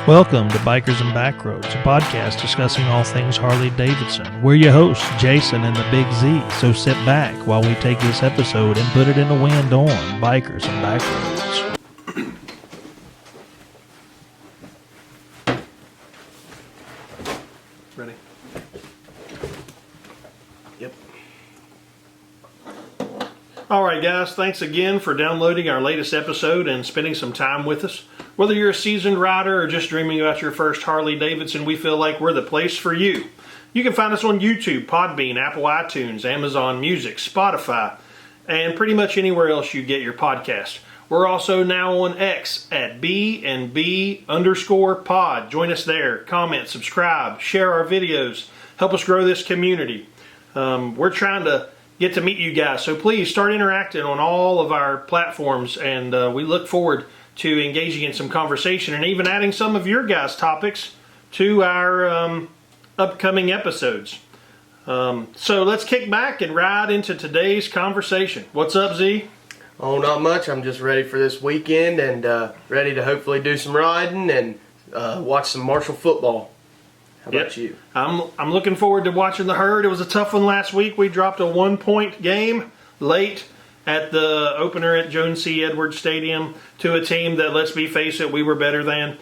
Welcome to Bikers and Backroads, a podcast discussing all things Harley Davidson. We're your hosts, Jason and the Big Z, so sit back while we take this episode and put it in the wind on Bikers and Backroads. Ready? Yep. Alright guys, thanks again for downloading our latest episode and spending some time with us. Whether you're a seasoned rider or just dreaming about your first Harley Davidson, we feel like we're the place for you. You can find us on YouTube, Podbean, Apple iTunes, Amazon Music, Spotify, and pretty much anywhere else you get your podcast. We're also now on X at B&B_pod. Join us there. Comment, subscribe, share our videos. Help us grow this community. We're trying to get to meet you guys, so please start interacting on all of our platforms, and we look forward to engaging in some conversation and even adding some of your guys' topics to our upcoming episodes. So let's kick back and ride into today's conversation. What's up, Z? Oh, not much. I'm just ready for this weekend and ready to hopefully do some riding and watch some Marshall football. How about you? I'm looking forward to watching the herd. It was a tough one last week. We dropped a 1-point game late at the opener at Joan C. Edwards Stadium to a team that, let's face it, we were better than.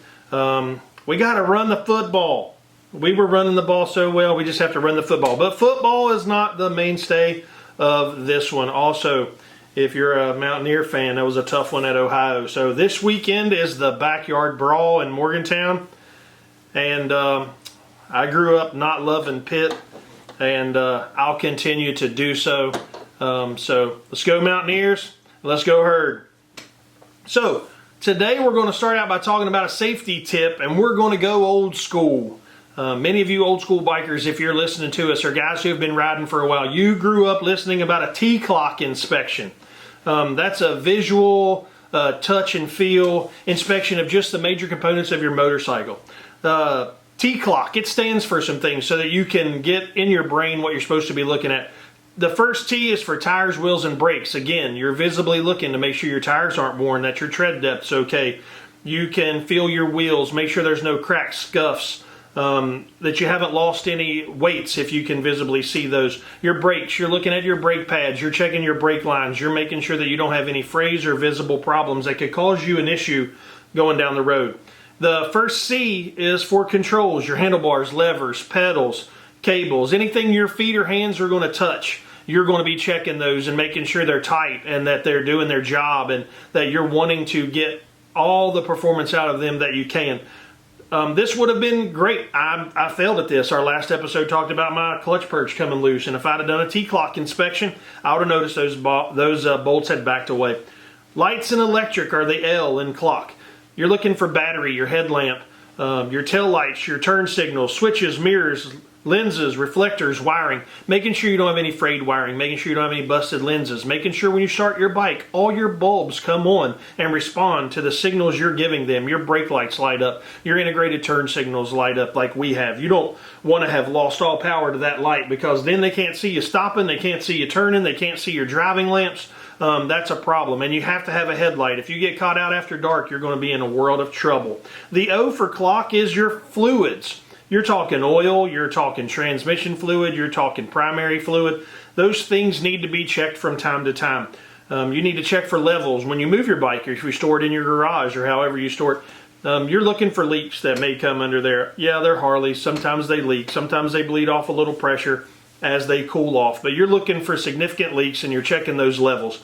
We got to run the football. We were running the ball so well, we just have to run the football. But football is not the mainstay of this one. Also, if you're a Mountaineer fan, that was a tough one at Ohio. So this weekend is the Backyard Brawl in Morgantown. And I grew up not loving Pitt, and I'll continue to do so. So let's go Mountaineers, let's go herd. So today we're going to start out by talking about a safety tip, and we're going to go old school. Many of you old school bikers, if you're listening to us, are guys who have been riding for a while. You grew up listening about a T-clock inspection. That's a visual, touch and feel inspection of just the major components of your motorcycle. T-clock, it stands for some things so that you can get in your brain what you're supposed to be looking at. The first T is for tires, wheels, and brakes. Again, you're visibly looking to make sure your tires aren't worn, that your tread depth's okay. You can feel your wheels, make sure there's no cracks, scuffs, that you haven't lost any weights if you can visibly see those. Your brakes, you're looking at your brake pads, you're checking your brake lines, you're making sure that you don't have any frays or visible problems that could cause you an issue going down the road. The first C is for controls, your handlebars, levers, pedals, cables, anything your feet or hands are going to touch. You're going to be checking those and making sure they're tight and that they're doing their job and that you're wanting to get all the performance out of them that you can. This would have been great. I failed at this. Our last episode talked about my clutch perch coming loose, and if I'd have done a T-clock inspection, I would have noticed those bolts had backed away. Lights and electric are the L in clock. You're looking for battery, your headlamp, your tail lights, your turn signals, switches, mirrors, lenses, reflectors, wiring, making sure you don't have any frayed wiring, making sure you don't have any busted lenses, making sure when you start your bike, all your bulbs come on and respond to the signals you're giving them. Your brake lights light up, your integrated turn signals light up like we have. You don't want to have lost all power to that light because then they can't see you stopping, they can't see you turning, they can't see your driving lamps. That's a problem, and you have to have a headlight. If you get caught out after dark, you're going to be in a world of trouble. The O for clock is your fluids. You're talking oil, you're talking transmission fluid, you're talking primary fluid. Those things need to be checked from time to time. You need to check for levels when you move your bike, or if you store it in your garage, or however you store it. You're looking for leaks that may come under there. Yeah, they're Harleys. Sometimes they leak. Sometimes they bleed off a little pressure as they cool off. But you're looking for significant leaks, and you're checking those levels.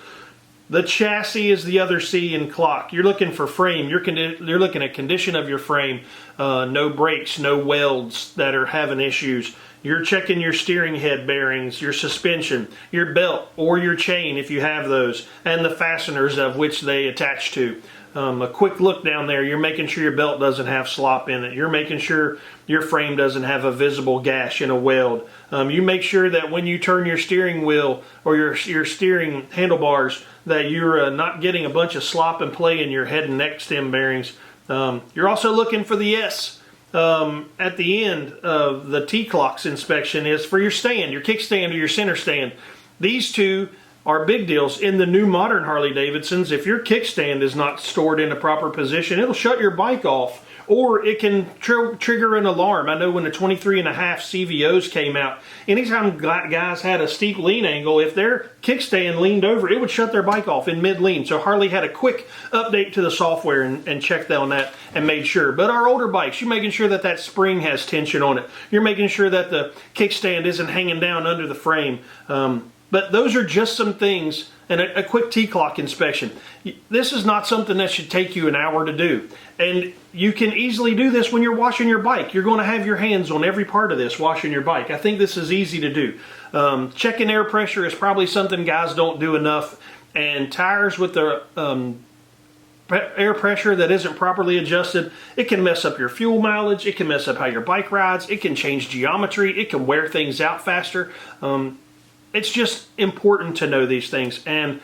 The chassis is the other C in clock. You're looking for frame. You're looking at condition of your frame. No breaks, no welds that are having issues. You're checking your steering head bearings, your suspension, your belt or your chain if you have those, and the fasteners of which they attach to. A quick look down there, you're making sure your belt doesn't have slop in it. You're making sure your frame doesn't have a visible gash in a weld. You make sure that when you turn your steering wheel or your steering handlebars that you're not getting a bunch of slop and play in your head and neck stem bearings. You're also looking for the S. At the end of the T-clocks inspection is for your stand, your kickstand or your center stand. These two are big deals. In the new modern Harley Davidsons, if your kickstand is not stored in a proper position, it'll shut your bike off or it can trigger an alarm. I know when the 23.5 CVOs came out, anytime guys had a steep lean angle, if their kickstand leaned over, it would shut their bike off in mid-lean. So Harley had a quick update to the software and checked on that and made sure. But our older bikes, you're making sure that that spring has tension on it. You're making sure that the kickstand isn't hanging down under the frame. But those are just some things, and a quick T-clock inspection. This is not something that should take you an hour to do. And you can easily do this when you're washing your bike. You're going to have your hands on every part of this washing your bike. I think this is easy to do. Checking air pressure is probably something guys don't do enough. And tires with the air pressure that isn't properly adjusted, it can mess up your fuel mileage. It can mess up how your bike rides. It can change geometry. It can wear things out faster. It's just important to know these things. And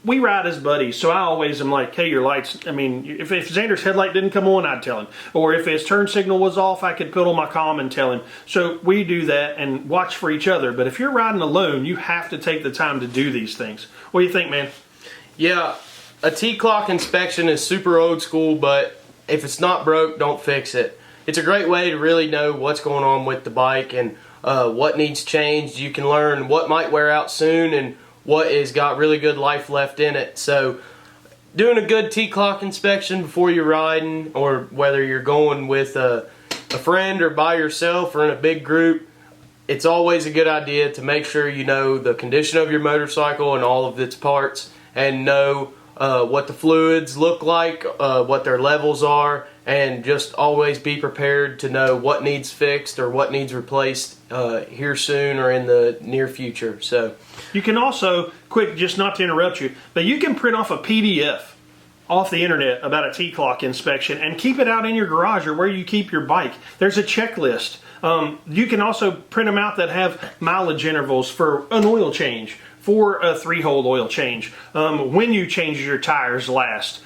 we ride as buddies, so I always am like, hey, your lights, I mean, if Xander's headlight didn't come on, I'd tell him. Or if his turn signal was off, I could put on my comm and tell him. So we do that and watch for each other. But if you're riding alone, you have to take the time to do these things. What do you think, man? Yeah, a T-clock inspection is super old school, but if it's not broke, don't fix it. It's a great way to really know what's going on with the bike and what needs changed. You can learn what might wear out soon and what has got really good life left in it. So doing a good T-clock inspection before you're riding, or whether you're going with a friend or by yourself or in a big group, it's always a good idea to make sure you know the condition of your motorcycle and all of its parts, and know what the fluids look like, what their levels are, and just always be prepared to know what needs fixed or what needs replaced here soon or in the near future. So you can also, quick, just not to interrupt you, but you can print off a PDF off the internet about a T-clock inspection and keep it out in your garage or where you keep your bike. There's a checklist. You can also print them out that have mileage intervals for an oil change, for a 3-hole oil change, when you change your tires last,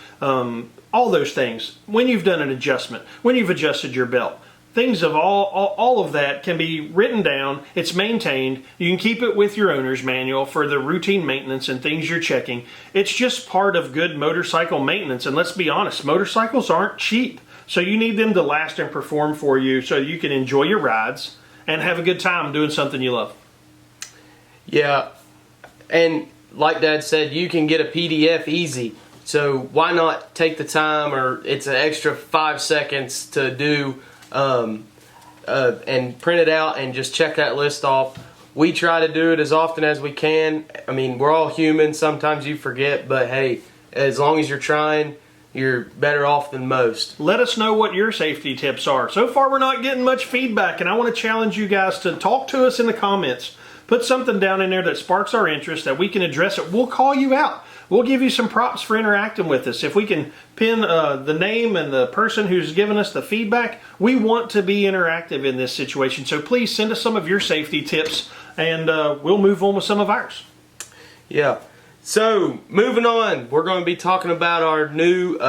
all those things, when you've done an adjustment, when you've adjusted your belt. Things of all of that can be written down. It's maintained. You can keep it with your owner's manual for the routine maintenance and things you're checking. It's just part of good motorcycle maintenance. And let's be honest, motorcycles aren't cheap. So you need them to last and perform for you so you can enjoy your rides and have a good time doing something you love. Yeah, and like Dad said, you can get a PDF easy. So why not take the time, or it's an extra 5 seconds to do and print it out and just check that list off. We try to do it as often as we can. I mean, we're all human. Sometimes you forget, but hey, as long as you're trying, you're better off than most. Let us know what your safety tips are. So far, we're not getting much feedback, and I want to challenge you guys to talk to us in the comments. Put something down in there that sparks our interest, that we can address it. We'll call you out. We'll give you some props for interacting with us. If we can pin the name and the person who's given us the feedback, we want to be interactive in this situation. So please send us some of your safety tips, and we'll move on with some of ours. Yeah. So moving on, we're going to be talking about our new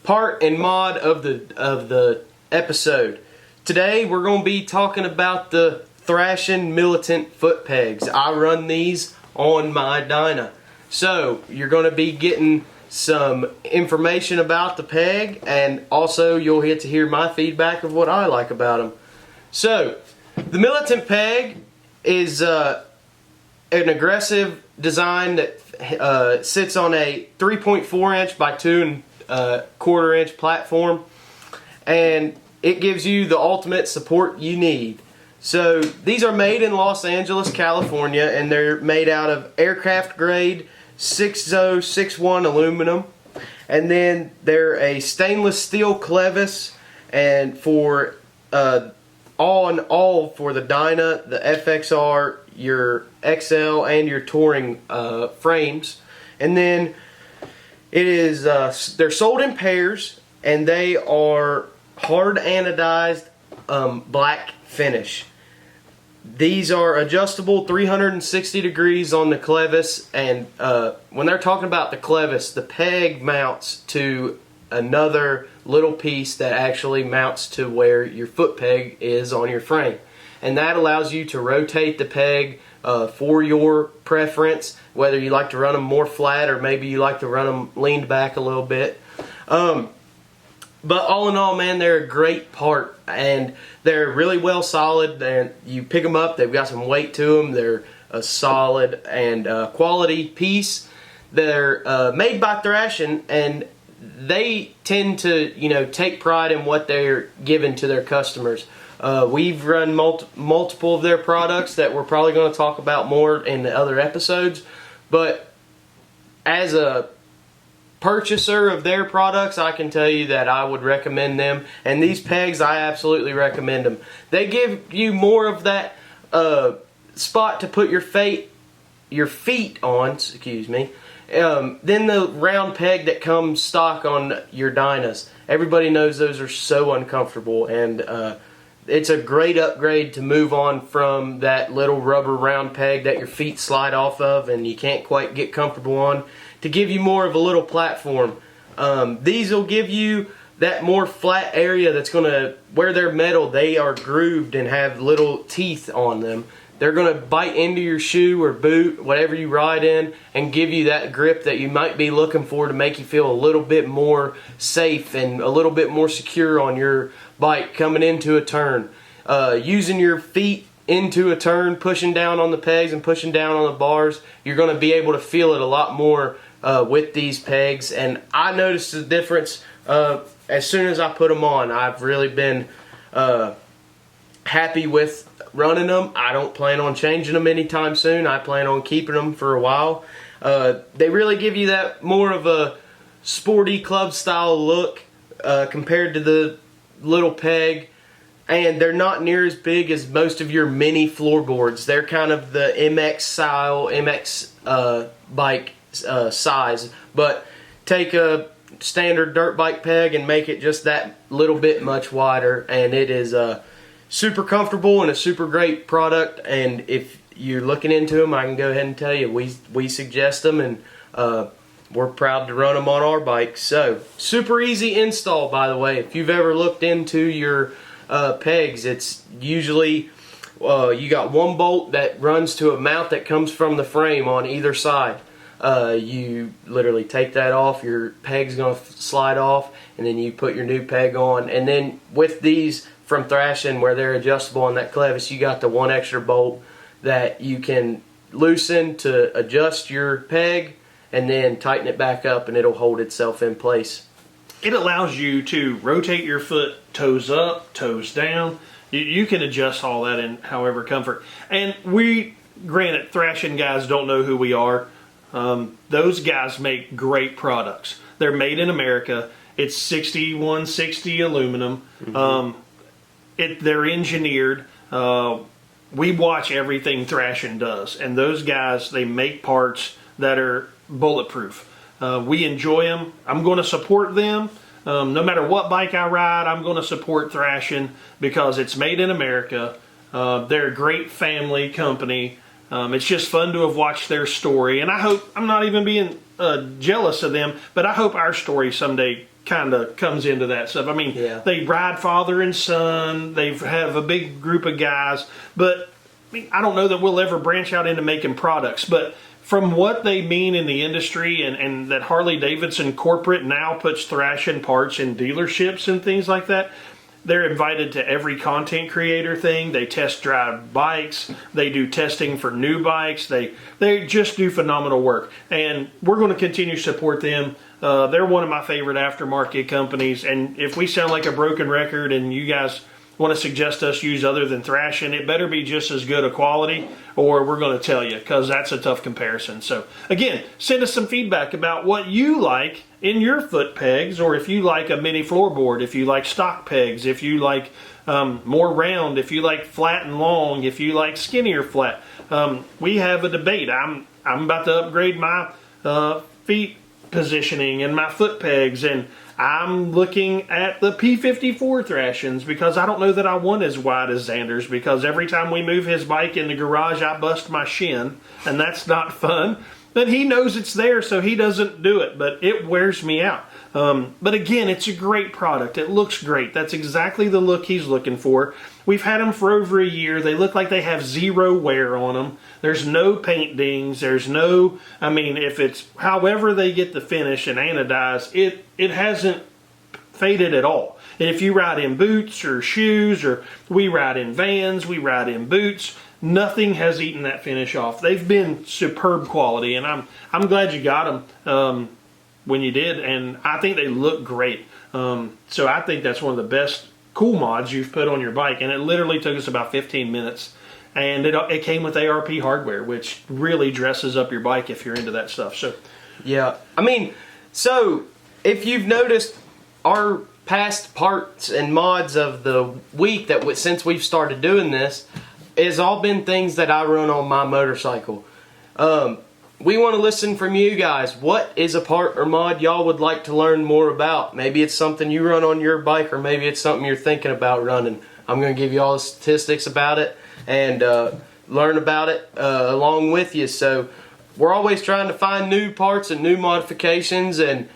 part and mod of the episode. Today we're going to be talking about the Thrashin' Militant foot pegs. I run these on my Dyna. So you're going to be getting some information about the peg, and also you'll get to hear my feedback of what I like about them. So the Militant peg is an aggressive design that sits on a 3.4 inch by 2.25 inch platform, and it gives you the ultimate support you need. So these are made in Los Angeles, California, and they're made out of aircraft grade 6061 aluminum, and then they're a stainless steel clevis, and for all in all for the Dyna, the FXR, your XL, and your touring frames. And then it is they're sold in pairs, and they are hard anodized black finish. These are adjustable 360 degrees on the clevis, and when they're talking about the clevis, the peg mounts to another little piece that actually mounts to where your foot peg is on your frame. And that allows you to rotate the peg for your preference, whether you like to run them more flat or maybe you like to run them leaned back a little bit. But all in all, man, they're a great part, and they're really well solid. And you pick them up, they've got some weight to them. They're a solid and quality piece. They're made by Thrashin', and they tend to, take pride in what they're giving to their customers. We've run multiple of their products that we're probably going to talk about more in the other episodes. But as a purchaser of their products, I can tell you that I would recommend them. And these pegs, I absolutely recommend them. They give you more of that spot to put your feet on, than the round peg that comes stock on your Dynas. Everybody knows those are so uncomfortable, and it's a great upgrade to move on from that little rubber round peg that your feet slide off of and you can't quite get comfortable on, to give you more of a little platform. These will give you that more flat area that's going to, where they're metal, they are grooved and have little teeth on them. They're going to bite into your shoe or boot, whatever you ride in, and give you that grip that you might be looking for to make you feel a little bit more safe and a little bit more secure on your bike coming into a turn. Using your feet into a turn, pushing down on the pegs and pushing down on the bars, you're going to be able to feel it a lot more with these pegs. And I noticed the difference as soon as I put them on. I've really been happy with running them. I don't plan on changing them anytime soon. I plan on keeping them for a while. They really give you that more of a sporty club style look compared to the little peg. And they're not near as big as most of your mini floorboards. They're kind of the MX style, MX bike size. But take a standard dirt bike peg and make it just that little bit much wider, and it is super comfortable and a super great product. And if you're looking into them, I can go ahead and tell you we suggest them, and we're proud to run them on our bikes. So super easy install, by the way. If you've ever looked into your pegs, it's usually you got one bolt that runs to a mount that comes from the frame on either side. You literally take that off, your peg's going to slide off, and then you put your new peg on. And then with these from Thrashin', where they're adjustable on that clevis, you got the one extra bolt that you can loosen to adjust your peg and then tighten it back up, and it'll hold itself in place. It allows you to rotate your foot, toes up, toes down. You can adjust all that in however comfort. And granted, Thrashin' guys don't know who we are. Those guys make great products. They're made in America. It's 6160 aluminum. They're engineered. We watch everything Thrashin' does, and those guys, they make parts that are bulletproof. We enjoy them. I'm going to support them. No matter what bike I ride, I'm going to support Thrashin' because it's made in America. They're a great family company. It's just fun to have watched their story, and I hope, I'm not even being jealous of them, but I hope our story someday kind of comes into that stuff. I mean, They ride father and son, they have a big group of guys, but I don't know that we'll ever branch out into making products, but from what they mean in the industry, and that Harley Davidson corporate now puts Thrashin' parts in dealerships and things like that, they're invited to every content creator thing. They test drive bikes. They do testing for new bikes. They just do phenomenal work. And we're going to continue to support them. They're one of my favorite aftermarket companies. And if we sound like a broken record and you guys want to suggest us use other than Thrashin', it better be just as good a quality, or we're going to tell you, because that's a tough comparison. So again, send us some feedback about what you like in your foot pegs, or if you like a mini floorboard, if you like stock pegs, if you like more round, if you like flat and long, if you like skinnier flat. We have a debate. I'm about to upgrade my feet positioning and my foot pegs, and I'm looking at the P54 Thrashins because I don't know that I want as wide as Xander's, because every time we move his bike in the garage I bust my shin, and that's not fun. But he knows it's there, so he doesn't do it, but it wears me out. But again, it's a great product. It looks great. That's exactly the look he's looking for. We've had them for over a year. They look like they have zero wear on them. There's no paint dings. There's no, if it's however they get the finish and anodize, it hasn't faded at all. And if you ride in boots or shoes, or we ride in Vans, we ride in boots, nothing has eaten that finish off. They've been superb quality, and I'm glad you got them when you did, and I think they look great. So I think that's one of the best cool mods you've put on your bike, and it literally took us about 15 minutes. And it came with ARP hardware, which really dresses up your bike if you're into that stuff. So, yeah, I mean, so if you've noticed, our past parts and mods of the week since we've started doing this has all been things that I run on my motorcycle. We want to listen from you guys. What is a part or mod y'all would like to learn more about? Maybe it's something you run on your bike, or maybe it's something you're thinking about running. I'm going to give you all the statistics about it and learn about it along with you. So we're always trying to find new parts and new modifications, and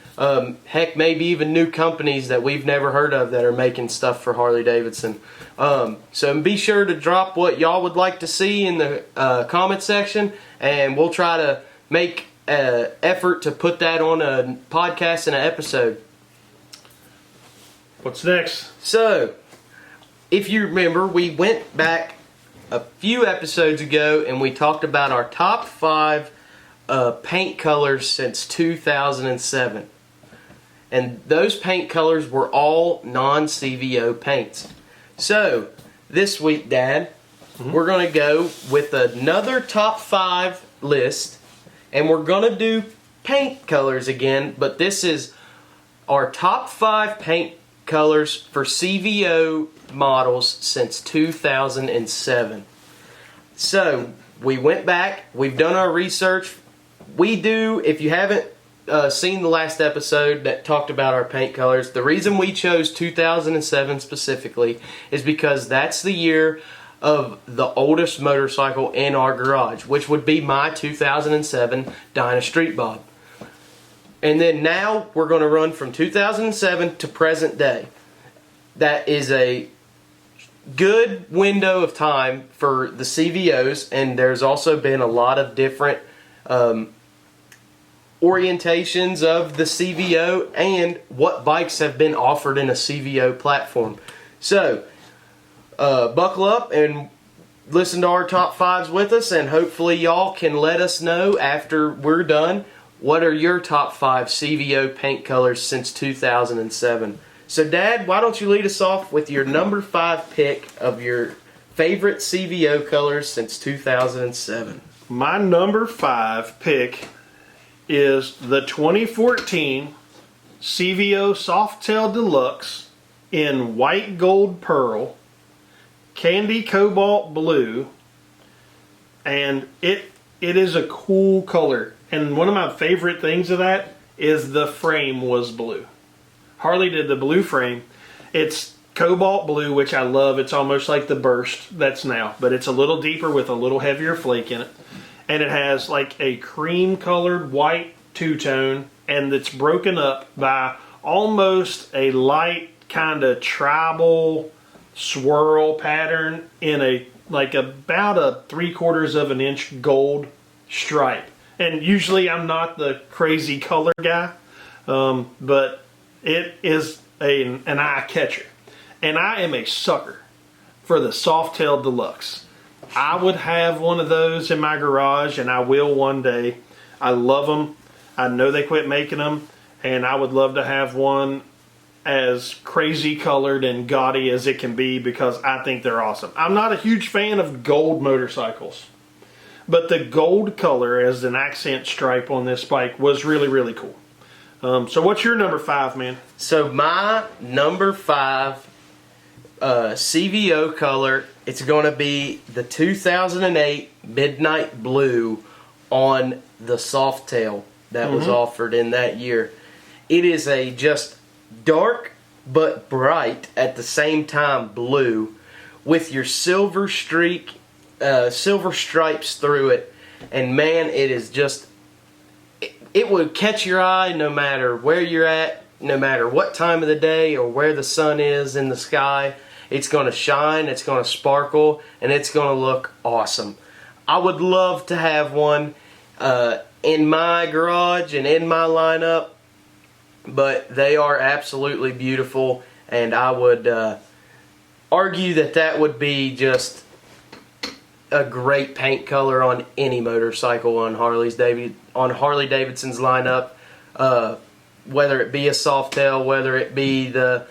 heck, maybe even new companies that we've never heard of that are making stuff for Harley Davidson. So be sure to drop what y'all would like to see in the comment section, and we'll try to make an effort to put that on a podcast and an episode. what's next? So, if you remember, we went back a few episodes ago and we talked about our top 5 paint colors since 2007. And those paint colors were all non-CVO paints. So, this week, Dad, we're going to go with another top 5 list, and we're going to do paint colors again, but this is our top 5 paint colors for CVO models since 2007. So, we went back, we've done our research. If you haven't seen the last episode that talked about our paint colors, the reason we chose 2007 specifically is because that's the year of the oldest motorcycle in our garage, which would be my 2007 Dyna Street Bob. And then now we're going to run from 2007 to present day. That is a good window of time for the CVOs, and there's also been a lot of different orientations of the CVO and what bikes have been offered in a CVO platform. So, buckle up and listen to our top 5s with us, and hopefully y'all can let us know after we're done what are your top 5 CVO paint colors since 2007. So, Dad, why don't you lead us off with your number 5 pick of your favorite CVO colors since 2007. My number 5 pick is the 2014 CVO Softail Deluxe in white gold pearl, candy cobalt blue, and it is a cool color. And one of my favorite things of that is the frame was blue. Harley did the blue frame. It's cobalt blue, which I love. It's almost like the Burst that's now, but it's a little deeper with a little heavier flake in it. And it has like a cream colored white two-tone, and it's broken up by almost a light kind of tribal swirl pattern in about a 3/4 of an inch gold stripe. And usually I'm not the crazy color guy, but it is an eye catcher. And I am a sucker for the Softail Deluxe. I would have one of those in my garage, and I will one day. I love them. I know they quit making them, and I would love to have one as crazy colored and gaudy as it can be, because I think they're awesome. I'm not a huge fan of gold motorcycles, but the gold color as an accent stripe on this bike was really, really cool. So what's your number 5, man? So my number 5 CVO color, it's going to be the 2008 Midnight Blue on the Softail that was offered in that year. It is a just dark but bright at the same time blue with your silver stripes through it, and man, it is just, it would catch your eye no matter where you're at, no matter what time of the day or where the sun is in the sky. It's going to shine, it's going to sparkle, and it's going to look awesome. I would love to have one in my garage and in my lineup. but they are absolutely beautiful, and I would argue that would be just a great paint color on any motorcycle on Harley Davidson's lineup, whether it be a Softail, whether it be the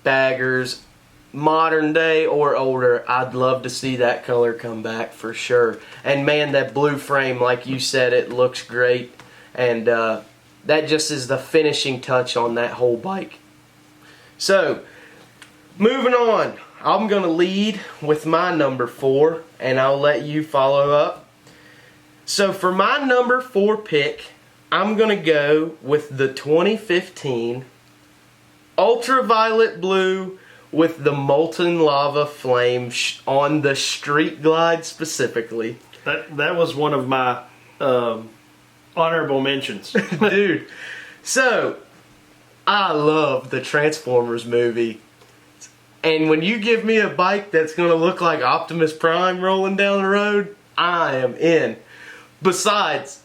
baggers, modern day or older. I'd love to see that color come back for sure. And man, that blue frame, like you said, it looks great, and that just is the finishing touch on that whole bike. So, moving on, I'm going to lead with my number 4, and I'll let you follow up. So for my number 4 pick, I'm going to go with the 2015 ultraviolet blue with the molten lava flame on the Street Glide specifically. That was one of my honorable mentions. Dude, so I love the Transformers movie. And when you give me a bike that's going to look like Optimus Prime rolling down the road, I am in. Besides,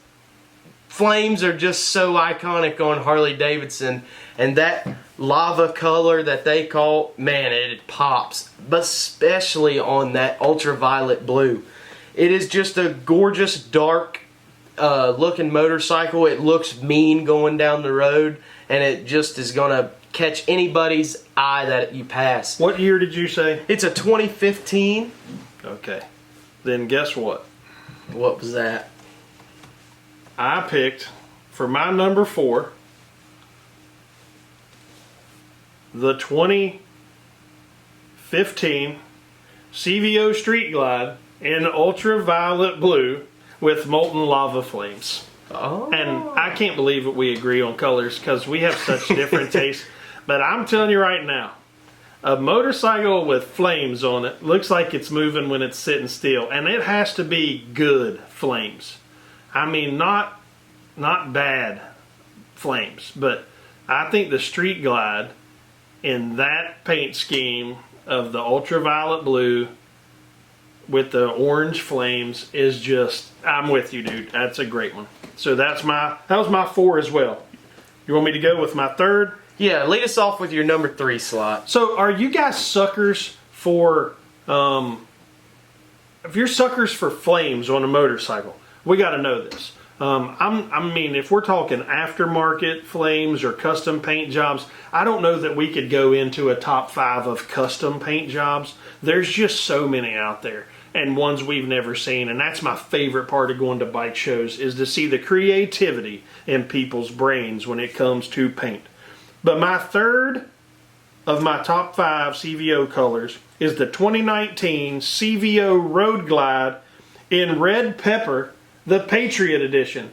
flames are just so iconic on Harley Davidson, and that lava color that they call, man, it pops. But especially on that ultraviolet blue. It is just a gorgeous, dark looking motorcycle. It looks mean going down the road, and it just is going to catch anybody's eye that you pass. What year did you say? It's a 2015. Okay. Then guess what? What was that? I picked, for my number 4, the 2015 CVO Street Glide in ultraviolet blue with molten lava flames. Oh. And I can't believe that we agree on colors because we have such different tastes. But I'm telling you right now, a motorcycle with flames on it looks like it's moving when it's sitting still. And it has to be good flames. I mean, not bad flames. But I think the Street Glide in that paint scheme of the ultraviolet blue with the orange flames is just, I'm with you, dude. That's a great one. So that was my 4 as well. You want me to go with my 3rd? Yeah, lead us off with your number 3 slot. So are you guys suckers for, if you're suckers for flames on a motorcycle, we got to know this. I mean, if we're talking aftermarket flames or custom paint jobs, I don't know that we could go into a top 5 of custom paint jobs. There's just so many out there, and ones we've never seen. And that's my favorite part of going to bike shows, is to see the creativity in people's brains when it comes to paint. But my 3rd of my top 5 CVO colors is the 2019 CVO Road Glide in Red Pepper, the Patriot Edition.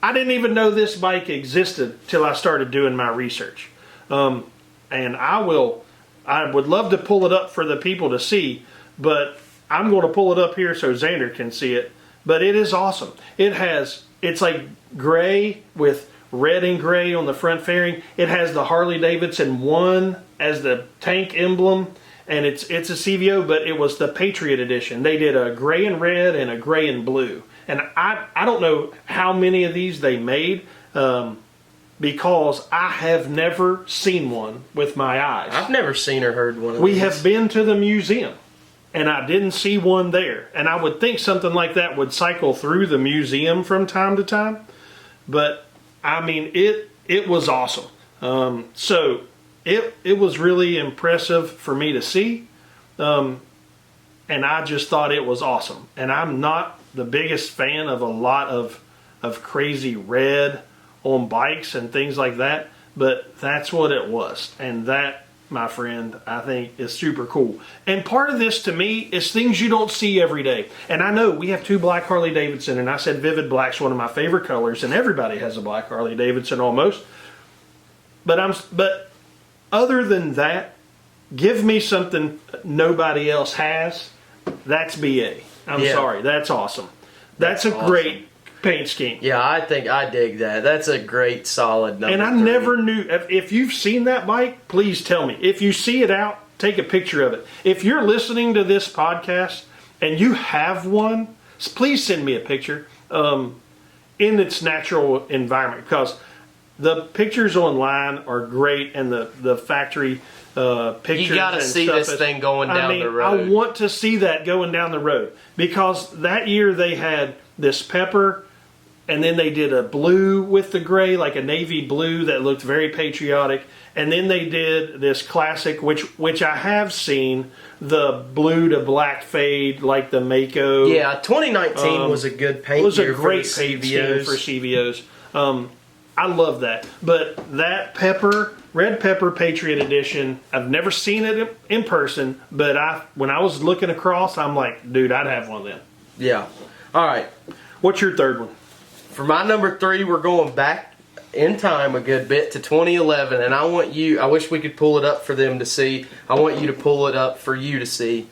I didn't even know this bike existed till I started doing my research. And I would love to pull it up for the people to see, but I'm going to pull it up here so Xander can see it. But it is awesome. It's like gray with red and gray on the front fairing. It has the Harley Davidson 1 as the tank emblem, and it's a CVO, but it was the Patriot Edition. They did a gray and red and a gray and blue. And I don't know how many of these they made, because I have never seen one with my eyes. I've never seen or heard one of these. We have been to the museum, and I didn't see one there. And I would think something like that would cycle through the museum from time to time. But I mean, it was awesome. So it was really impressive for me to see. And I just thought it was awesome. And I'm not the biggest fan of a lot of crazy red on bikes and things like that, but that's what it was. And that, my friend, I think is super cool. And part of this to me is things you don't see every day. And I know we have 2 black Harley Davidson, and I said vivid black's one of my favorite colors, and everybody has a black Harley Davidson almost. But other than that, give me something nobody else has. That's BA. I'm sorry. That's awesome. That's a awesome. Great paint scheme. Yeah, I think I dig that. That's a great, solid number. And I 3. never knew. If you've seen that bike, please tell me. If you see it out, take a picture of it. If you're listening to this podcast and you have one, please send me a picture in its natural environment. Because The pictures online are great, and the factory pictures. You got to see this thing going down the road. I want to see that going down the road, because that year they had this pepper, and then they did a blue with the gray, like a navy blue that looked very patriotic, and then they did this classic, which I have seen, the blue to black fade, like the Mako. Yeah, 2019 was a good paint. It was a year great for paint CVOs. scheme for CVOs. I love that. But that red pepper Patriot Edition, I've never seen it in person, but when I was looking across, I'm like, dude, I'd have one of them. Yeah. All right. What's your third one? For my number 3, we're going back in time a good bit to 2011, and I wish we could pull it up for them to see. I want you to pull it up for you to see.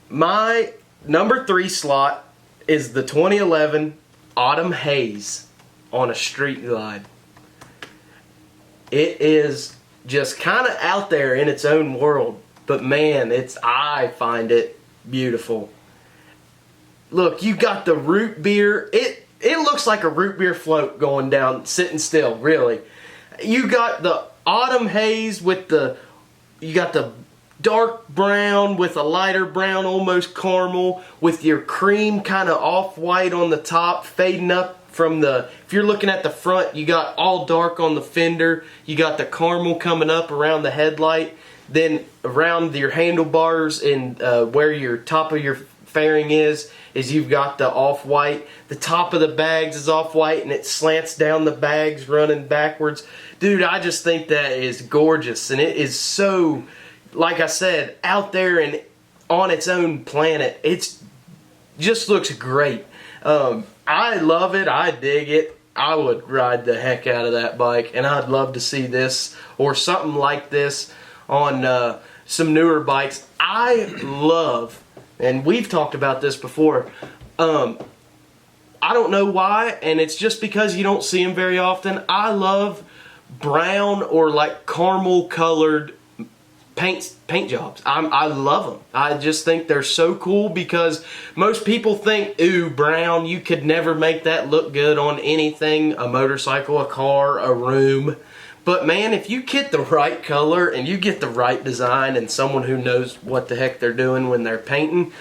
My number 3 slot is the 2011 Autumn Haze on a street glide. It is just kind of out there in its own world, but man, I find it beautiful. Look, you got the root beer. It looks like a root beer float going down, sitting still, really. You got the autumn haze you got the dark brown with a lighter brown, almost caramel, with your cream kind of off-white on the top, fading up from if you're looking at the front, you got all dark on the fender, you got the caramel coming up around the headlight, then around your handlebars and where your top of your fairing is you've got the off-white. The top of the bags is off-white, and it slants down the bags running backwards. Dude, I just think that is gorgeous, and it is so, like I said, out there and on its own planet. It's just looks great. I love it. I dig it. I would ride the heck out of that bike, and I'd love to see this or something like this on some newer bikes. I love, and we've talked about this before, I don't know why, and it's just because you don't see them very often. I love brown or like caramel colored paint jobs. I love them. I just think they're so cool, because most people think, ooh, brown, you could never make that look good on anything, a motorcycle, a car, a room. But man, if you get the right color and you get the right design and someone who knows what the heck they're doing when they're painting,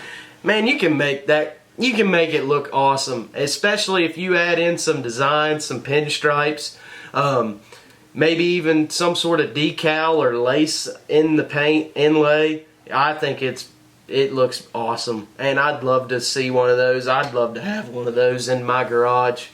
man, you can make it look awesome. Especially if you add in some design, some pinstripes, maybe even some sort of decal or lace in the paint inlay. I think it looks awesome, and I'd love to see one of those. I'd love to have one of those in my garage.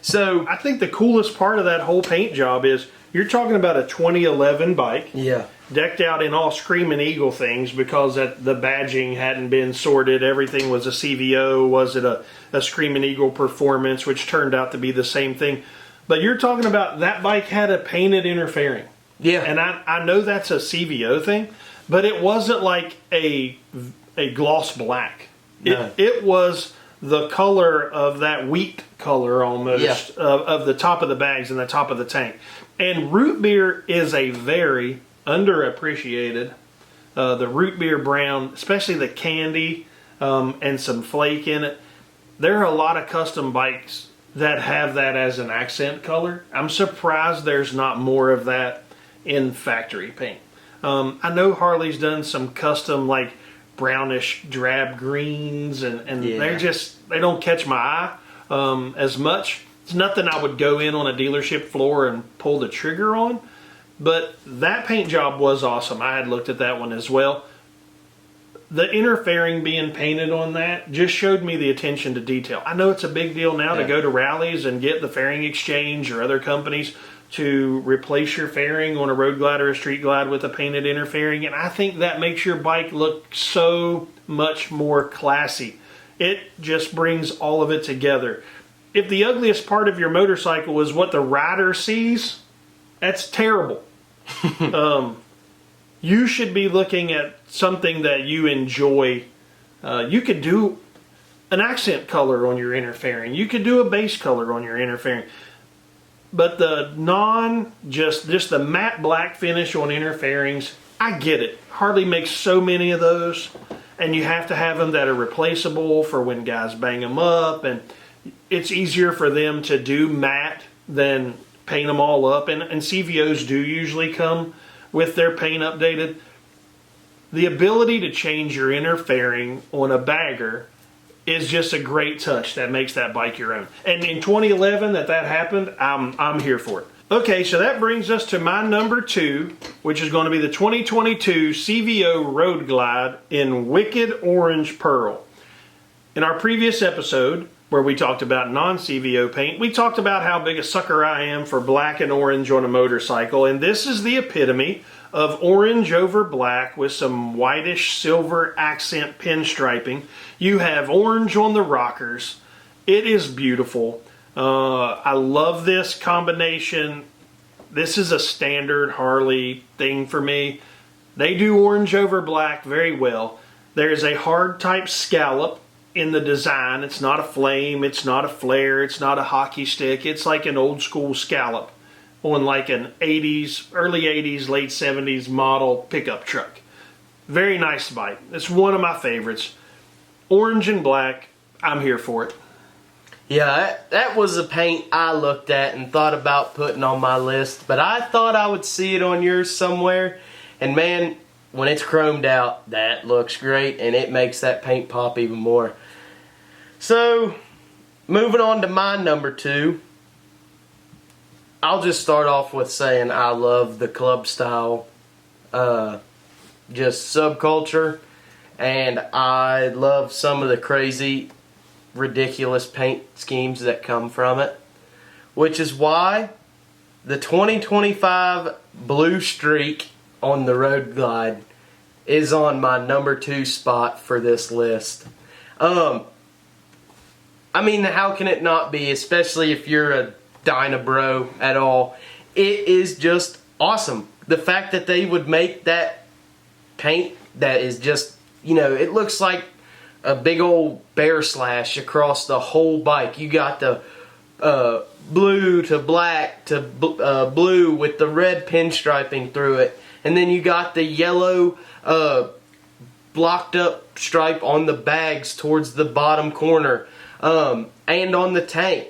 So I think the coolest part of that whole paint job is you're talking about a 2011 bike. Yeah. Decked out in all Screaming Eagle things, because the badging hadn't been sorted. Everything was a CVO. Was it a Screaming Eagle Performance, which turned out to be the same thing. But you're talking about that bike had a painted inner fairing. Yeah. And I know that's a CVO thing, but it wasn't like a gloss black. No. It was the color of that wheat color almost, yeah, of the top of the bags and the top of the tank. And root beer is a very underappreciated. The root beer brown, especially the candy and some flake in it. There are a lot of custom bikes that have that as an accent color. I'm surprised there's not more of that in factory paint. I know Harley's done some custom like brownish drab greens, and yeah, they don't catch my eye as much. It's nothing I would go in on a dealership floor and pull the trigger on, but that paint job was awesome. I had looked at that one as well. The inner fairing being painted on that just showed me the attention to detail. I know it's a big deal now to go to rallies and get the Fairing Exchange or other companies to replace your fairing on a road glide or a street glide with a painted inner fairing, and I think that makes your bike look so much more classy. It just brings all of it together. If the ugliest part of your motorcycle is what the rider sees, that's terrible. You should be looking at something that you enjoy. You could do an accent color on your inner fairing. You could do a base color on your inner fairing. But the just the matte black finish on inner fairings, I get it. Harley makes so many of those, and you have to have them that are replaceable for when guys bang them up, and it's easier for them to do matte than paint them all up, and CVOs do usually come with their paint updated. The ability to change your inner fairing on a bagger is just a great touch that makes that bike your own. And in 2011 that happened, I'm here for it. Okay, so that brings us to my number 2, which is going to be the 2022 CVO Road Glide in Wicked Orange Pearl. In our previous episode, where we talked about non-CVO paint, we talked about how big a sucker I am for black and orange on a motorcycle, and this is the epitome of orange over black with some whitish silver accent pinstriping. You have orange on the rockers. It is beautiful. I love this combination. This is a standard Harley thing for me. They do orange over black very well. There's a hard type scallop in the design. It's not a flame, it's not a flare, it's not a hockey stick. It's like an old school scallop on like an 80s, early 80s, late 70s model pickup truck. Very nice bike. It's one of my favorites. Orange and black, I'm here for it. Yeah, that was a paint I looked at and thought about putting on my list, but I thought I would see it on yours somewhere, and man, when it's chromed out, that looks great, and it makes that paint pop even more. So, moving on to my number 2, I'll just start off with saying I love the club style, just subculture, and I love some of the crazy, ridiculous paint schemes that come from it, which is why the 2025 Blue Streak on the Road Glide is on my number 2 spot for this list. I mean, how can it not be, especially if you're a Dynabro at all? It is just awesome. The fact that they would make that paint that is just, it looks like a big old bear slash across the whole bike. You got the blue to black to blue with the red pinstriping through it. And then you got the yellow blocked up stripe on the bags towards the bottom corner. And on the tank.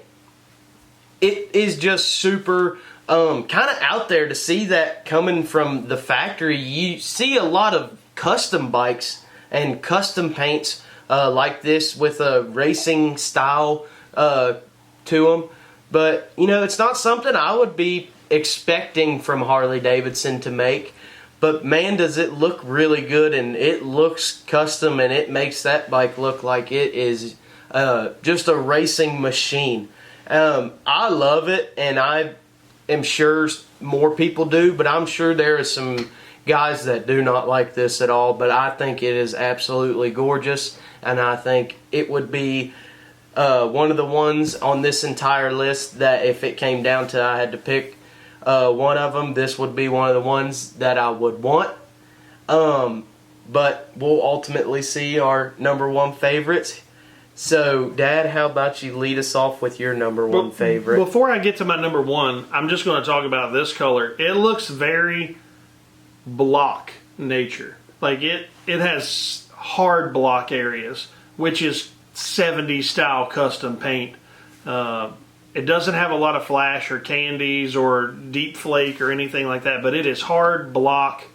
It is just super kind of out there to see that coming from the factory. You see a lot of custom bikes and custom paints like this with a racing style to them. But, it's not something I would be expecting from Harley Davidson to make. But man, does it look really good, and it looks custom, and it makes that bike look like it is just a racing machine. I love it, and I am sure more people do, but I'm sure there are some guys that do not like this at all. But I think it is absolutely gorgeous, and I think it would be one of the ones on this entire list that if it came down to I had to pick one of them, this would be one of the ones that I would want. But we'll ultimately see our number 1 favorites. So, Dad, how about you lead us off with your number 1 favorite? Before I get to my number 1, I'm just going to talk about this color. It looks very block nature. Like it has hard block areas, which is 70s style custom paint. It doesn't have a lot of flash or candies or deep flake or anything like that, but it is hard block,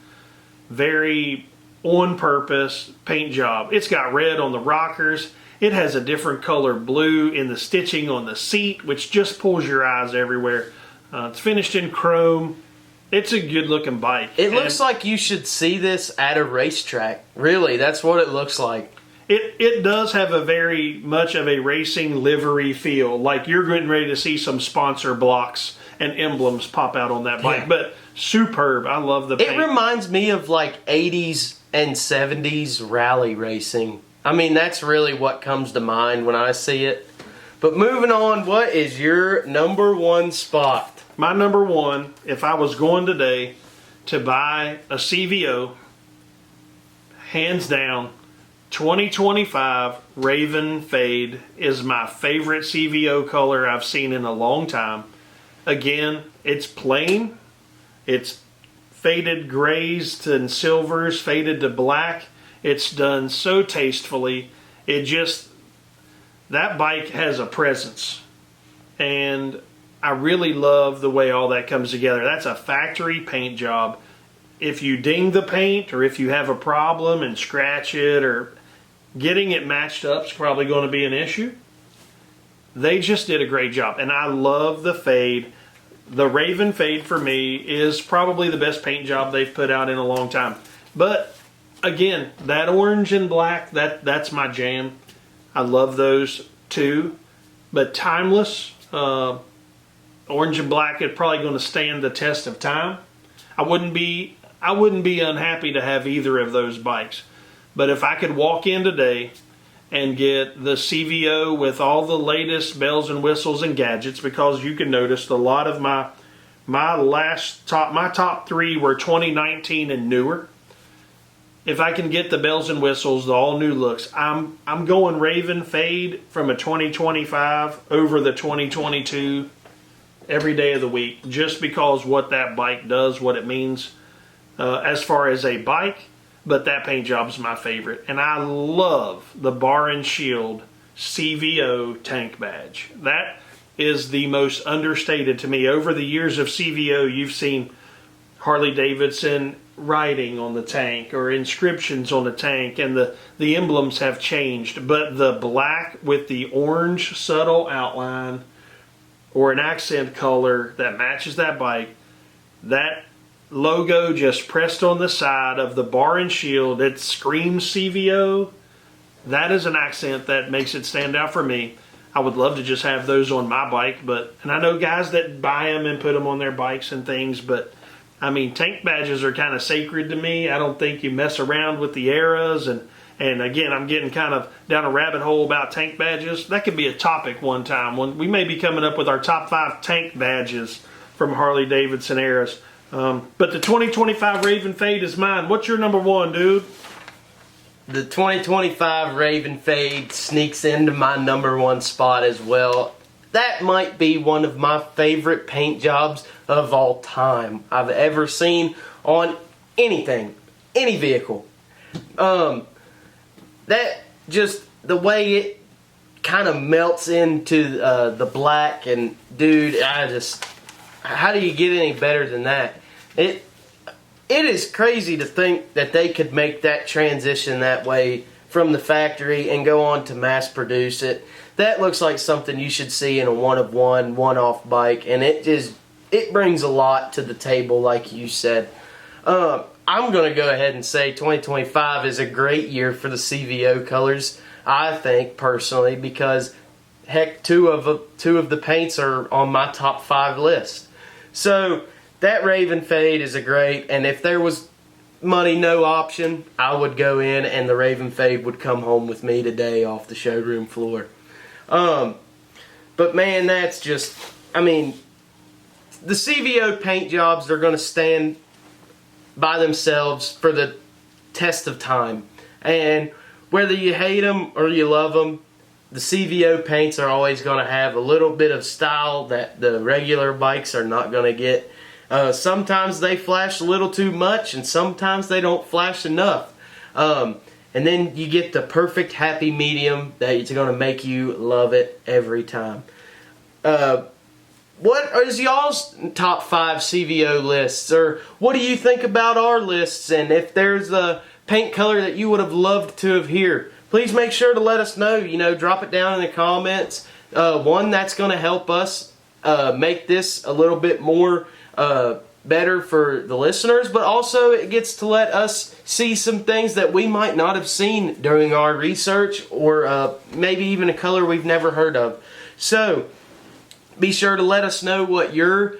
very on purpose paint job. It's got red on the rockers. It has a different color blue in the stitching on the seat, which just pulls your eyes everywhere. It's finished in chrome. It's a good looking bike. It looks like you should see this at a racetrack. Really, that's what it looks like. It does have a very much of a racing livery feel. Like you're getting ready to see some sponsor blocks and emblems pop out on that bike. Yeah. But superb. I love the paint. It reminds me of like 80s and 70s rally racing. I mean, that's really what comes to mind when I see it. But moving on, what is your number 1 spot? My number 1, if I was going today to buy a CVO, hands down, 2025 Raven Fade is my favorite CVO color I've seen in a long time. Again, it's plain. It's faded grays and silvers, faded to black. It's done so tastefully. That bike has a presence. And I really love the way all that comes together. That's a factory paint job. If you ding the paint or if you have a problem and scratch it, or getting it matched up is probably going to be an issue. They just did a great job. And I love the fade. The Raven fade for me is probably the best paint job they've put out in a long time. But again, that orange and black, that's my jam. I love those too. But Timeless, orange and black is probably going to stand the test of time. I wouldn't be unhappy to have either of those bikes. But if I could walk in today and get the CVO with all the latest bells and whistles and gadgets, because you can notice a lot of my top 3 were 2019 and newer. If I can get the bells and whistles, the all new looks, I'm going Raven fade from a 2025 over the 2022 every day of the week, just because what that bike does, what it means as far as a bike. But that paint job is my favorite. And I love the Bar and Shield CVO tank badge. That is the most understated to me. Over the years of CVO, you've seen Harley Davidson writing on the tank or inscriptions on the tank, and the emblems have changed. But the black with the orange subtle outline or an accent color that matches that bike, that logo just pressed on the side of the Bar and Shield, it screams CVO. That is an accent that makes it stand out for me. I would love to just have those on my bike, and I know guys that buy them and put them on their bikes and things, but I mean, tank badges are kind of sacred to me. I don't think you mess around with the eras, and again, I'm getting kind of down a rabbit hole about tank badges. That could be a topic one time. We may be coming up with our top 5 tank badges from Harley Davidson eras. But the 2025 Raven Fade is mine. What's your number 1, dude? The 2025 Raven Fade sneaks into my number 1 spot as well. That might be one of my favorite paint jobs of all time I've ever seen on anything, any vehicle. That just, the way it kind of melts into the black, and dude, how do you get any better than that? It is crazy to think that they could make that transition that way from the factory and go on to mass produce it. That looks like something you should see in a one-off bike, and it brings a lot to the table, like you said. I'm going to go ahead and say 2025 is a great year for the CVO colors, I think, personally, because heck, two of the paints are on my top 5 list. So that Raven Fade is a great, and if there was money no option, I would go in and the Raven Fade would come home with me today off the showroom floor. But man, that's just, I mean, the CVO paint jobs, they're going to stand by themselves for the test of time. And whether you hate them or you love them, the CVO paints are always going to have a little bit of style that the regular bikes are not going to get. Sometimes they flash a little too much, and sometimes they don't flash enough. And then you get the perfect happy medium that it's going to make you love it every time. What is y'all's top 5 CVO lists? Or what do you think about our lists? And if there's a paint color that you would have loved to have here, please make sure to let us know. Drop it down in the comments. One, that's going to help us make this a little bit more better for the listeners, but also it gets to let us see some things that we might not have seen during our research, or maybe even a color we've never heard of. So be sure to let us know what your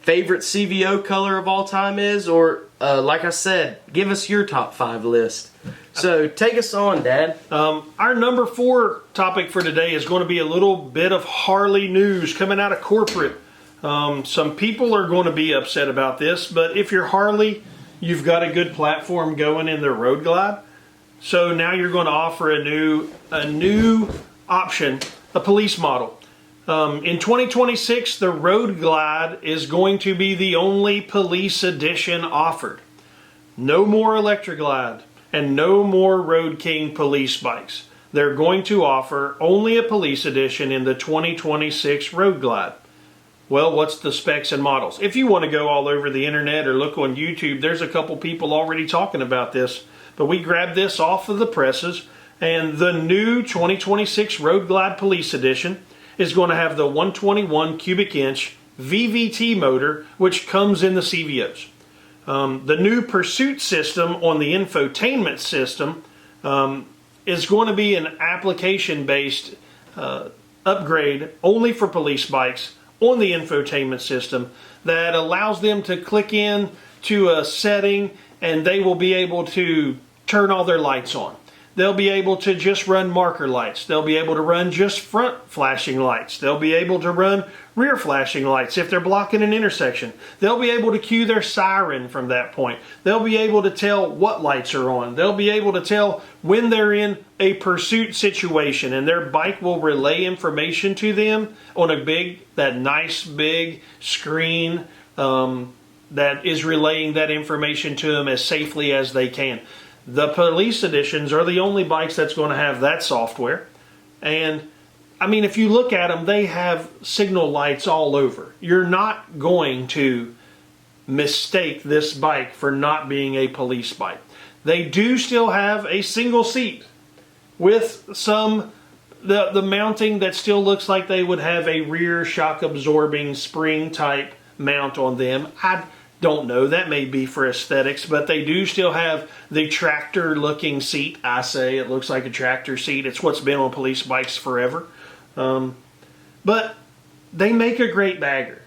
favorite CVO color of all time is, or like I said, give us your top 5 list. So take us on, Dad. Our number 4 topic for today is going to be a little bit of Harley news coming out of corporate. Some people are going to be upset about this, but if you're Harley, you've got a good platform going in their Road Glide. So now you're going to offer a new option, a police model. In 2026, the Road Glide is going to be the only police edition offered. No more Electra Glide and no more Road King police bikes. They're going to offer only a police edition in the 2026 Road Glide. Well, what's the specs and models? If you want to go all over the internet or look on YouTube, there's a couple people already talking about this. But we grabbed this off of the presses, and the new 2026 Road Glide Police Edition is going to have the 121 cubic inch VVT motor, which comes in the CVOs. The new pursuit system on the infotainment system is going to be an application-based upgrade only for police bikes on the infotainment system that allows them to click in to a setting and they will be able to turn all their lights on. They'll be able to just run marker lights. They'll be able to run just front flashing lights. They'll be able to run rear flashing lights if they're blocking an intersection. They'll be able to cue their siren from that point. They'll be able to tell what lights are on. They'll be able to tell when they're in a pursuit situation, and their bike will relay information to them on that nice big screen that is relaying that information to them as safely as they can. The police editions are the only bikes that's going to have that software. And I mean, if you look at them, they have signal lights all over. You're not going to mistake this bike for not being a police bike. They do still have a single seat with the mounting that still looks like they would have a rear shock absorbing spring type mount on them. I don't know, that may be for aesthetics, but they do still have the tractor looking seat. I say it looks like a tractor seat. It's what's been on police bikes forever. But they make a great bagger.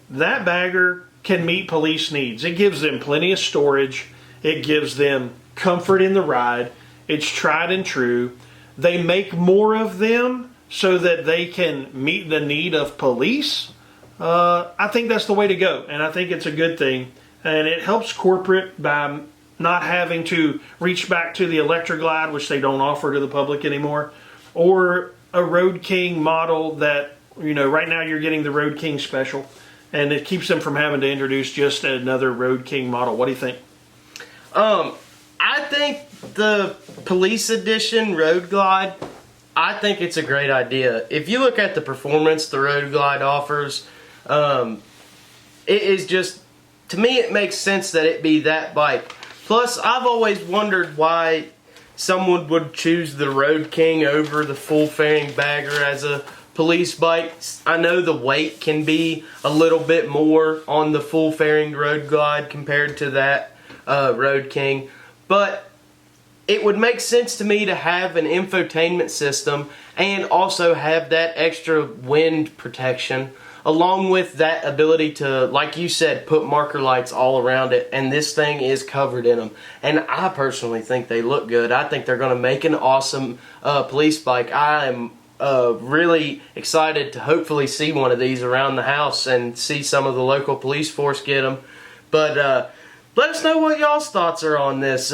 That bagger can meet police needs. It gives them plenty of storage. It gives them comfort in the ride. It's tried and true. They make more of them so that they can meet the need of police. I think that's the way to go, and I think it's a good thing. And it helps corporate by not having to reach back to the Electroglide, which they don't offer to the public anymore, or a Road King model that, right now you're getting the Road King Special, and it keeps them from having to introduce just another Road King model. What do you think? I think the Police Edition Road Glide, I think it's a great idea. If you look at the performance the Road Glide offers, it is just, to me, it makes sense that it be that bike. Plus, I've always wondered why someone would choose the Road King over the full fairing bagger as a police bike. I know the weight can be a little bit more on the full fairing Road Glide compared to that Road King, but it would make sense to me to have an infotainment system and also have that extra wind protection, along with that ability to, like you said, put marker lights all around it, and this thing is covered in them. And I personally think they look good. I think they're going to make an awesome police bike. I am really excited to hopefully see one of these around the house and see some of the local police force get them. But let us know what y'all's thoughts are on this.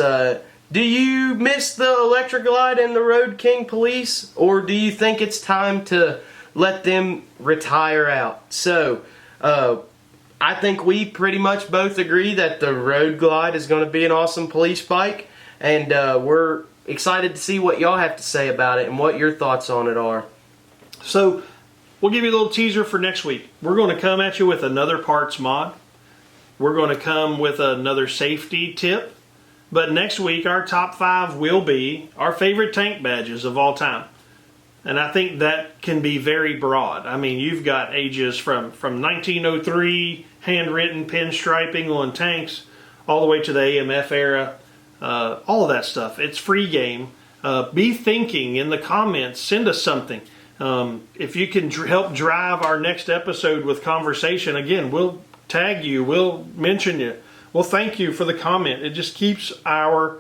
Do you miss the Electroglide and the Road King Police, or do you think it's time to let them retire out? So, I think we pretty much both agree that the Road Glide is going to be an awesome police bike, and we're excited to see what y'all have to say about it and what your thoughts on it are. So, we'll give you a little teaser for next week. We're going to come at you with another parts mod. We're going to come with another safety tip. But next week, our top 5 will be our favorite tank badges of all time. And I think that can be very broad. I mean, you've got ages from 1903, handwritten pinstriping on tanks, all the way to the AMF era, all of that stuff. It's free game. Be thinking in the comments. Send us something. If you can help drive our next episode with conversation, again, we'll tag you. We'll mention you. We'll thank you for the comment. It just keeps our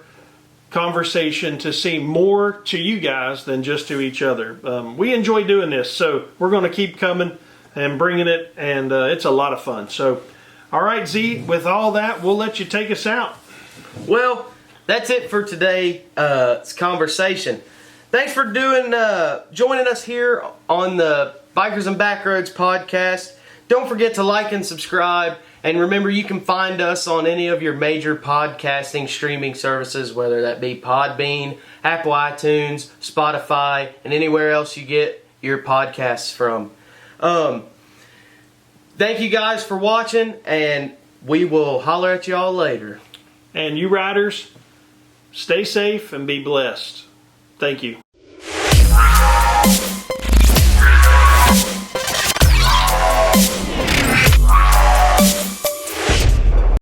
conversation to seem more to you guys than just to each other. We enjoy doing this, so we're going to keep coming and bringing it, and it's a lot of fun. So, all right, Z, with all that, we'll let you take us out. Well, that's it for today's conversation. Thanks for joining us here on the Bikers and Backroads podcast. Don't forget to like and subscribe. And remember, you can find us on any of your major podcasting streaming services, whether that be Podbean, Apple iTunes, Spotify, and anywhere else you get your podcasts from. Thank you guys for watching, and we will holler at y'all later. And you riders, stay safe and be blessed. Thank you.